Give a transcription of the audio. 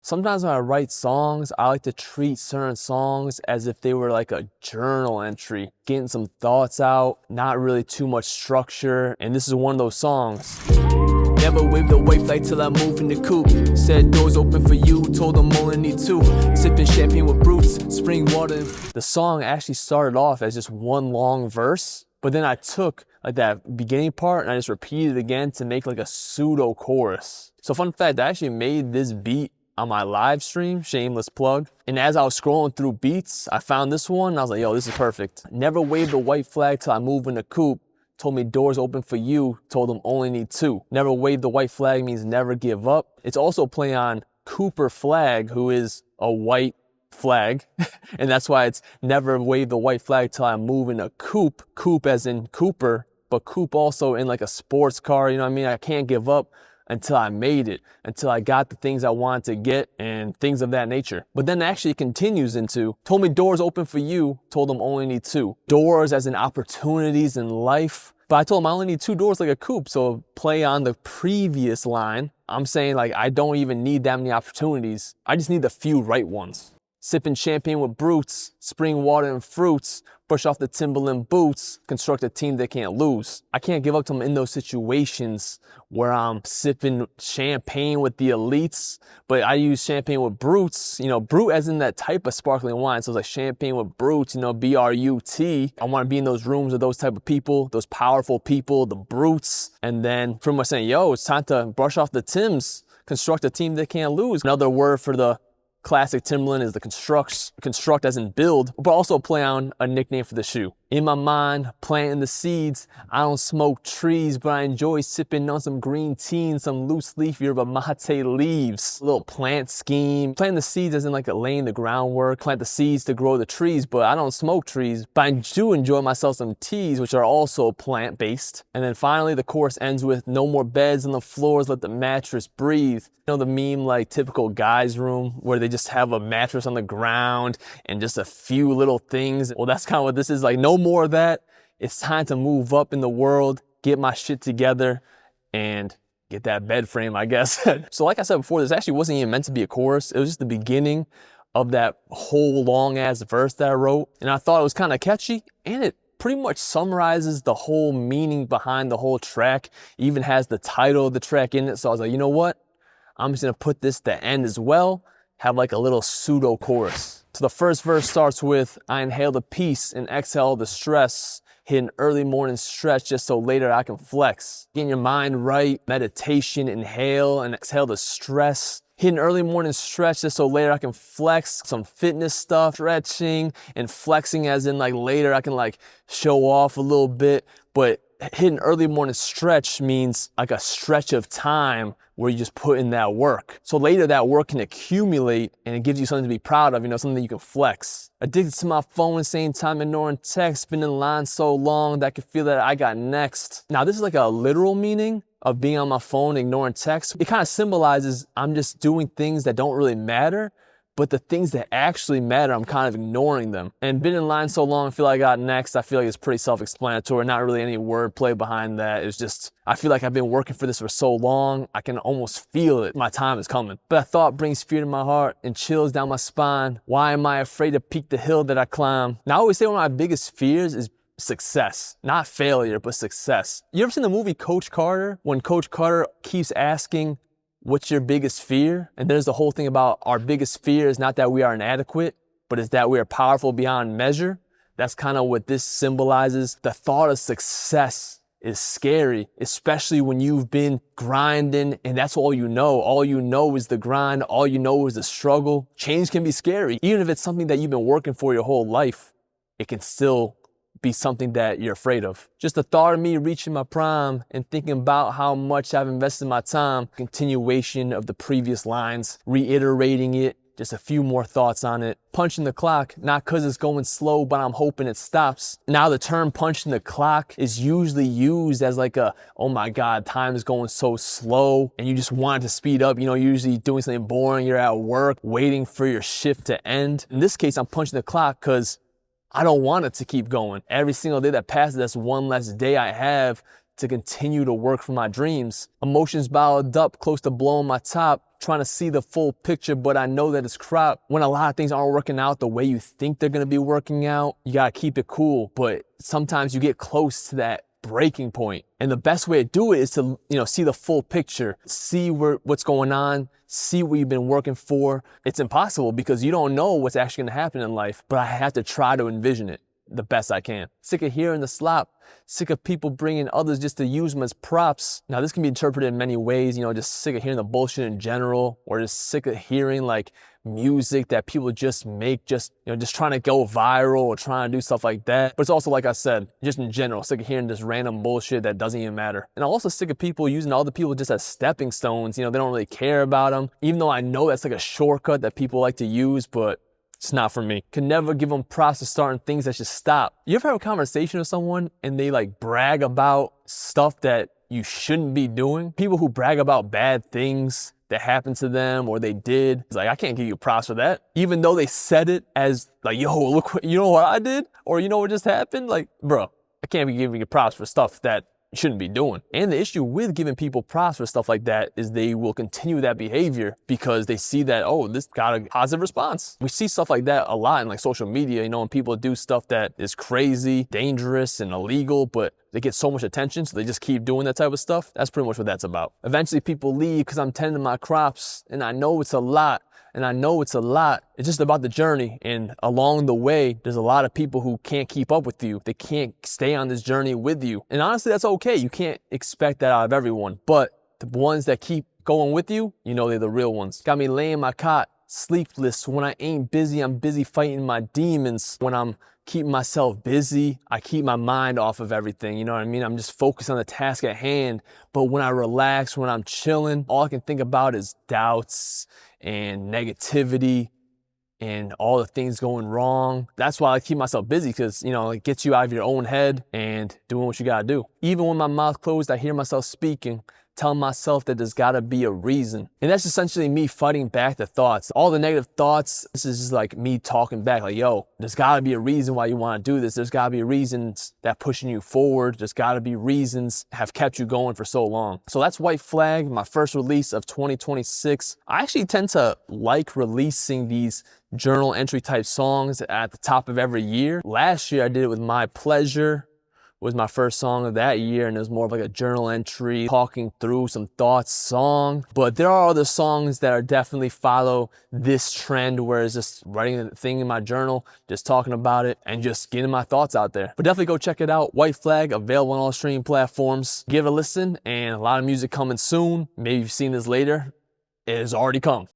Sometimes when I write songs, I like to treat certain songs as if they were like a journal entry, getting some thoughts out, not really too much structure, and this is one of those songs. Never waved a white flag till I move in the coupe. Said doors open for you, told them only need two. Sipping champagne with brutes, spring water. The song actually started off as just one long verse, but then I took like that beginning part and I just repeated it again to make like a pseudo chorus. So fun fact, I actually made this beat on my live stream, shameless plug. And as I was scrolling through beats, I found this one and I was like, yo, this is perfect. Never waved a white flag till I move in the coupe. Told me doors open for you, told them only need two. Never wave the white flag means never give up. It's also play on Cooper Flag, who is a white flag. And that's why it's never wave the white flag till I move in a coupe. Coupe as in Cooper, but coupe also in like a sports car, you know what I mean? I can't give up until I made it, until I got the things I wanted to get and things of that nature. But then actually it continues into, told me doors open for you, told them only need two. Doors as in opportunities in life. But I told him I only need two doors like a coupe. So play on the previous line. I'm saying like, I don't even need that many opportunities. I just need the few right ones. Sipping champagne with brutes, spring water and fruits, brush off the Timberland boots, construct a team that can't lose. I can't give up to them in those situations where I'm sipping champagne with the elites, but I use champagne with brutes, you know, brute as in that type of sparkling wine. So it's like champagne with brutes, you know, B-R-U-T. I want to be in those rooms with those type of people, those powerful people, the brutes. And then pretty much saying, yo, it's time to brush off the Tims, construct a team that can't lose. Another word for the classic Timberland is the construct as in build, but also play on a nickname for the shoe. In my mind, planting the seeds. I don't smoke trees, but I enjoy sipping on some green tea and some loose leaf yerba mate leaves. A little plant scheme. Planting the seeds as in like laying the groundwork. Plant the seeds to grow the trees, but I don't smoke trees. But I do enjoy myself some teas, which are also plant-based. And then finally, the chorus ends with no more beds on the floors, let the mattress breathe. You know the meme like typical guy's room where they just have a mattress on the ground and just a few little things. Well, that's kind of what this is like. No more of that. It's time to move up in the world, get my shit together, and get that bed frame, I guess. So like I said before, this actually wasn't even meant to be a chorus. It was just the beginning of that whole long ass verse that I wrote. And I thought it was kind of catchy, and it pretty much summarizes the whole meaning behind the whole track. It even has the title of the track in it. So I was like, you know what? I'm just gonna put this at the end as well, have like a little pseudo chorus. So the first verse starts with, I inhale the peace and exhale the stress, hit an early morning stretch just so later I can flex. Getting your mind right, meditation, inhale and exhale the stress. Hit an early morning stretch just so later I can flex. Some fitness stuff, stretching and flexing as in like later I can like show off a little bit, but hit an early morning stretch means like a stretch of time where you just put in that work. So later that work can accumulate and it gives you something to be proud of, you know, something that you can flex. Addicted to my phone, same time ignoring text, been in line so long that I can feel that I got next. Now this is like a literal meaning of being on my phone, ignoring text. It kind of symbolizes I'm just doing things that don't really matter, but the things that actually matter, I'm kind of ignoring them. And been in line so long, I feel like I got next. I feel like it's pretty self-explanatory. Not really any wordplay behind that. It's just, I feel like I've been working for this for so long, I can almost feel it. My time is coming. But a thought brings fear to my heart and chills down my spine. Why am I afraid to peak the hill that I climb? Now I always say one of my biggest fears is success, not failure, but success. You ever seen the movie Coach Carter? When Coach Carter keeps asking, what's your biggest fear? And there's the whole thing about our biggest fear is not that we are inadequate, but it's that we are powerful beyond measure. That's kind of what this symbolizes. The thought of success is scary, especially when you've been grinding and that's all you know. All you know is the grind. All you know is the struggle. Change can be scary. Even if it's something that you've been working for your whole life, it can still be something that you're afraid of. Just the thought of me reaching my prime and thinking about how much I've invested my time. Continuation of the previous lines, reiterating it, just a few more thoughts on it. Punching the clock, not cause it's going slow, but I'm hoping it stops. Now the term punching the clock is usually used as like a, oh my God, time is going so slow and you just want it to speed up. You know, you're usually doing something boring, you're at work, waiting for your shift to end. In this case, I'm punching the clock cause I don't want it to keep going. Every single day that passes, that's one less day I have to continue to work for my dreams. Emotions bottled up, close to blowing my top, trying to see the full picture, but I know that it's crap. When a lot of things aren't working out the way you think they're gonna be working out, you gotta keep it cool, but sometimes you get close to that breaking point. And the best way to do it is to, see the full picture, see what's going on, see what you've been working for. It's impossible because you don't know what's actually gonna happen in life, but I have to try to envision it the best I can. Sick of hearing the slop, sick of people bringing others just to use them as props. Now this can be interpreted in many ways, just sick of hearing the bullshit in general, or just sick of hearing like music that people just make, just trying to go viral or trying to do stuff like that. But it's also, like I said, just in general, sick of hearing this random bullshit that doesn't even matter. And I'm also sick of people using other people just as stepping stones. They don't really care about them, even though I know that's like a shortcut that people like to use, but it's not for me. Can never give them props for starting things that should stop. You ever have a conversation with someone and they like brag about stuff that you shouldn't be doing? People who brag about bad things that happened to them or they did. It's like, I can't give you props for that. Even though they said it as like, yo, look, you know what I did? Or you know what just happened? Like, bro, I can't be giving you props for stuff that you shouldn't be doing. And the issue with giving people props for stuff like that is they will continue that behavior because they see that, oh, this got a positive response. We see stuff like that a lot in like social media, when people do stuff that is crazy, dangerous, and illegal, but they get so much attention, so they just keep doing that type of stuff. That's pretty much what that's about. Eventually people leave because I'm tending my crops, and I know it's a lot. It's just about the journey. And along the way, there's a lot of people who can't keep up with you. They can't stay on this journey with you. And honestly, that's okay. You can't expect that out of everyone. But the ones that keep going with you, they're the real ones. Got me laying in my cot, sleepless. When I ain't busy, I'm busy fighting my demons. When I'm keeping myself busy, I keep my mind off of everything. You know what I mean? I'm just focused on the task at hand. But when I relax, when I'm chilling, all I can think about is doubts and negativity and all the things going wrong. That's why I keep myself busy, because it gets you out of your own head and doing what you gotta do. Even when my mouth closed, I hear myself speaking, telling myself that there's gotta be a reason. And that's essentially me fighting back the thoughts. All the negative thoughts, this is just like me talking back, like, yo, there's gotta be a reason why you wanna do this. There's gotta be reasons that pushing you forward. There's gotta be reasons have kept you going for so long. So that's White Flag, my first release of 2026. I actually tend to like releasing these journal entry type songs at the top of every year. Last year I did it with My Pleasure. Was my first song of that year, and it was more of like a journal entry, talking through some thoughts song. But there are other songs that are definitely follow this trend, where it's just writing a thing in my journal, just talking about it, and just getting my thoughts out there. But definitely go check it out. White Flag, available on all streaming platforms. Give it a listen, and a lot of music coming soon. Maybe you've seen this later. It has already come.